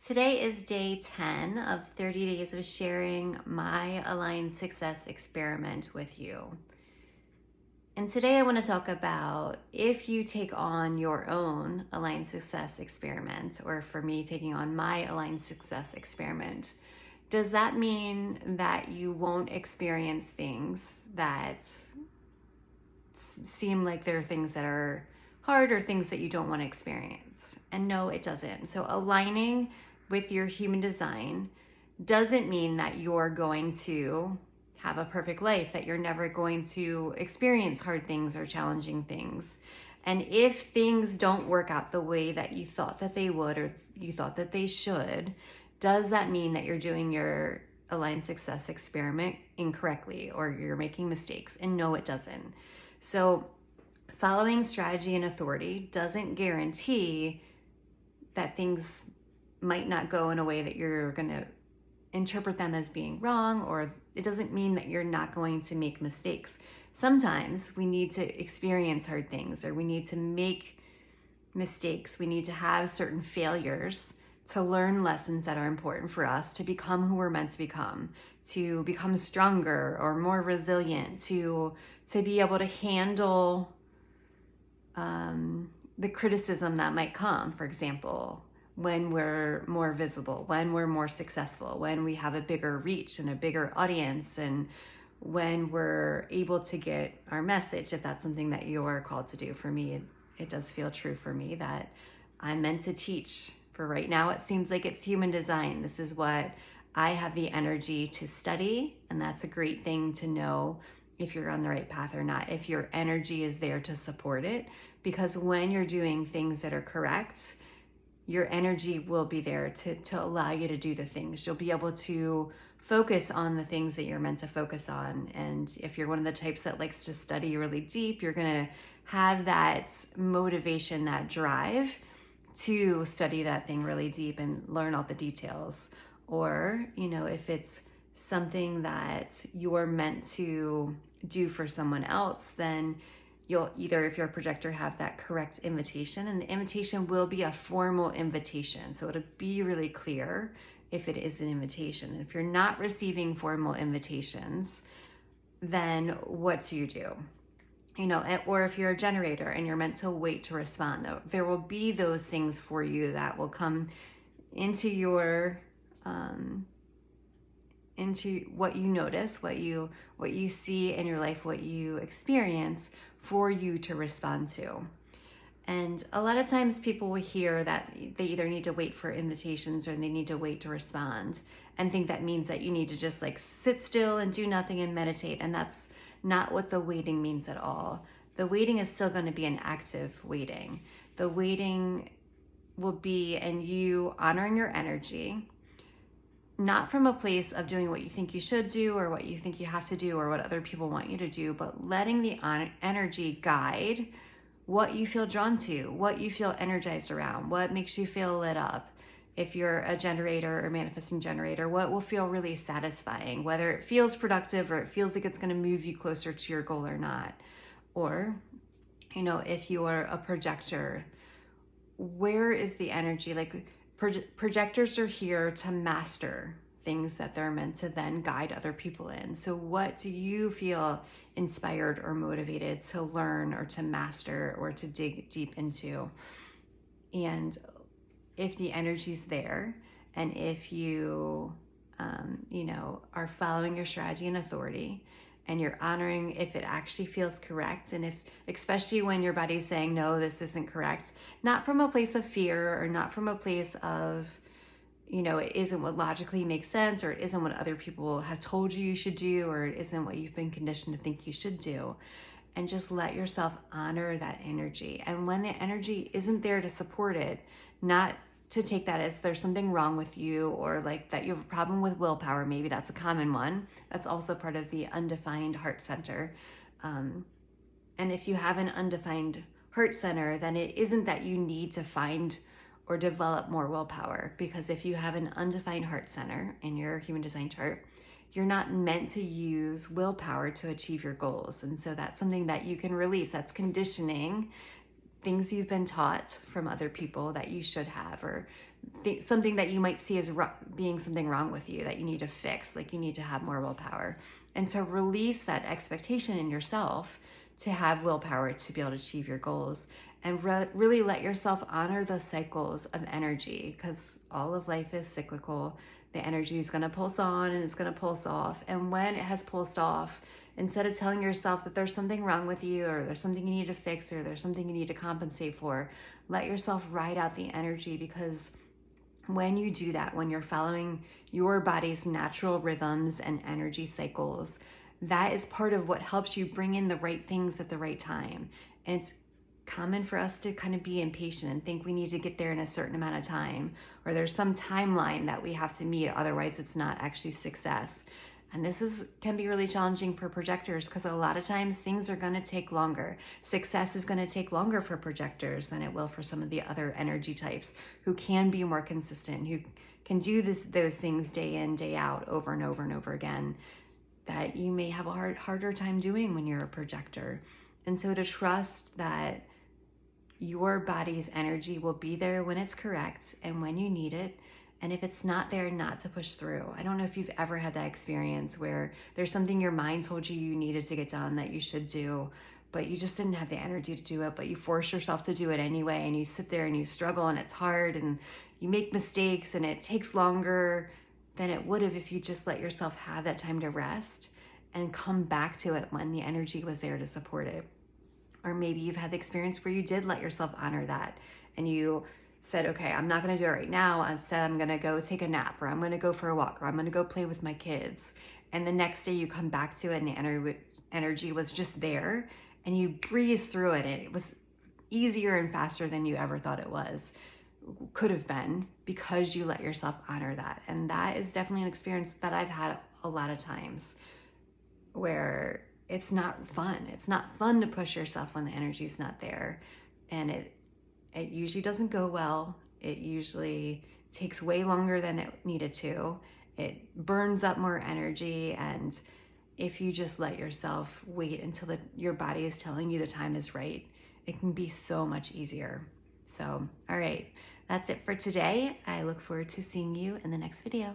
Today is day 10 of 30 days of sharing my aligned success experiment with you. And today I want to talk about if you take on your own aligned success experiment, or for me, taking on my aligned success experiment, does that mean that you won't experience things that seem like they're things that are hard or things that you don't want to experience? And no, it doesn't. So aligning with your human design doesn't mean that you're going to have a perfect life, that you're never going to experience hard things or challenging things. And if things don't work out the way that you thought that they would or you thought that they should, does that mean that you're doing your aligned success experiment incorrectly or you're making mistakes? And no, it doesn't. So following strategy and authority doesn't guarantee that things might not go in a way that you're going to interpret them as being wrong, or it doesn't mean that you're not going to make mistakes. Sometimes we need to experience hard things, or we need to make mistakes. We need to have certain failures to learn lessons that are important for us to become who we're meant to become stronger or more resilient, to be able to handle the criticism that might come, for example, when we're more visible, when we're more successful, when we have a bigger reach and a bigger audience, and when we're able to get our message, if that's something that you are called to do. For me, it does feel true for me that I'm meant to teach. For right now, it seems like it's human design. This is what I have the energy to study, and that's a great thing to know if you're on the right path or not, if your energy is there to support it. Because when you're doing things that are correct, your energy will be there to allow you to do the things. You'll be able to focus on the things that you're meant to focus on. And if you're one of the types that likes to study really deep, you're going to have that motivation, that drive to study that thing really deep and learn all the details. Or, if it's something that you're meant to do for someone else, then you'll either, if you're a projector, have that correct invitation, and the invitation will be a formal invitation. So it'll be really clear if it is an invitation. And if you're not receiving formal invitations, then what do you do? Or if you're a generator and you're meant to wait to respond, though, there will be those things for you that will come into your into what you notice, what you see in your life, what you experience, for you to respond to. And a lot of times people will hear that they either need to wait for invitations or they need to wait to respond, and think that means that you need to just sit still and do nothing and meditate. And that's not what the waiting means at all. The waiting is still going to be an active waiting. The waiting will be in you honoring your energy, not from a place of doing what you think you should do or what you think you have to do or what other people want you to do, but letting the energy guide what you feel drawn to, what you feel energized around, what makes you feel lit up. If you're a generator or manifesting generator, what will feel really satisfying, whether it feels productive or it feels like it's going to move you closer to your goal or not. Or, if you are a projector, where is the energy? Projectors are here to master things that they're meant to then guide other people in. So what do you feel inspired or motivated to learn or to master or to dig deep into? And if the energy's there, and if you, are following your strategy and authority, and you're honoring if it actually feels correct, and if, especially when your body's saying, no, this isn't correct, not from a place of fear or not from a place of, it isn't what logically makes sense, or it isn't what other people have told you should do, or it isn't what you've been conditioned to think you should do. And just let yourself honor that energy. And when the energy isn't there to support it, not to take that as there's something wrong with you, or that you have a problem with willpower. Maybe that's a common one. That's also part of the undefined heart center. And if you have an undefined heart center, then it isn't that you need to find or develop more willpower, because if you have an undefined heart center in your human design chart, you're not meant to use willpower to achieve your goals. And so that's something that you can release. That's conditioning, things you've been taught from other people that you should have, or something that you might see as being something wrong with you that you need to fix, like you need to have more willpower. And to release that expectation in yourself to have willpower to be able to achieve your goals, and really let yourself honor the cycles of energy, because all of life is cyclical. The energy is going to pulse on and it's going to pulse off. And when it has pulsed off, instead of telling yourself that there's something wrong with you, or there's something you need to fix, or there's something you need to compensate for, let yourself ride out the energy. Because when you do that, when you're following your body's natural rhythms and energy cycles, that is part of what helps you bring in the right things at the right time. And it's common for us to kind of be impatient and think we need to get there in a certain amount of time, or there's some timeline that we have to meet, otherwise it's not actually success. And can be really challenging for projectors, because a lot of times things are going to take longer. Success is going to take longer for projectors than it will for some of the other energy types, who can be more consistent, who can do those things day in, day out, over and over and over again, that you may have a harder time doing when you're a projector. And so to trust that your body's energy will be there when it's correct and when you need it. And if it's not there, not to push through. I don't know if you've ever had that experience where there's something your mind told you needed to get done, that you should do, but you just didn't have the energy to do it, but you force yourself to do it anyway. And you sit there and you struggle, and it's hard, and you make mistakes, and it takes longer than it would have if you just let yourself have that time to rest and come back to it when the energy was there to support it. Or maybe you've had the experience where you did let yourself honor that, and you said, okay, I'm not going to do it right now. Instead, I'm going to go take a nap, or I'm going to go for a walk, or I'm going to go play with my kids. And the next day you come back to it and the energy was just there, and you breeze through it. And it was easier and faster than you ever thought it could have been, because you let yourself honor that. And that is definitely an experience that I've had a lot of times, where it's not fun. It's not fun to push yourself when the energy's not there. And it usually doesn't go well. It usually takes way longer than it needed to. It burns up more energy. And if you just let yourself wait until your body is telling you the time is right, it can be so much easier. So, all right, that's it for today. I look forward to seeing you in the next video.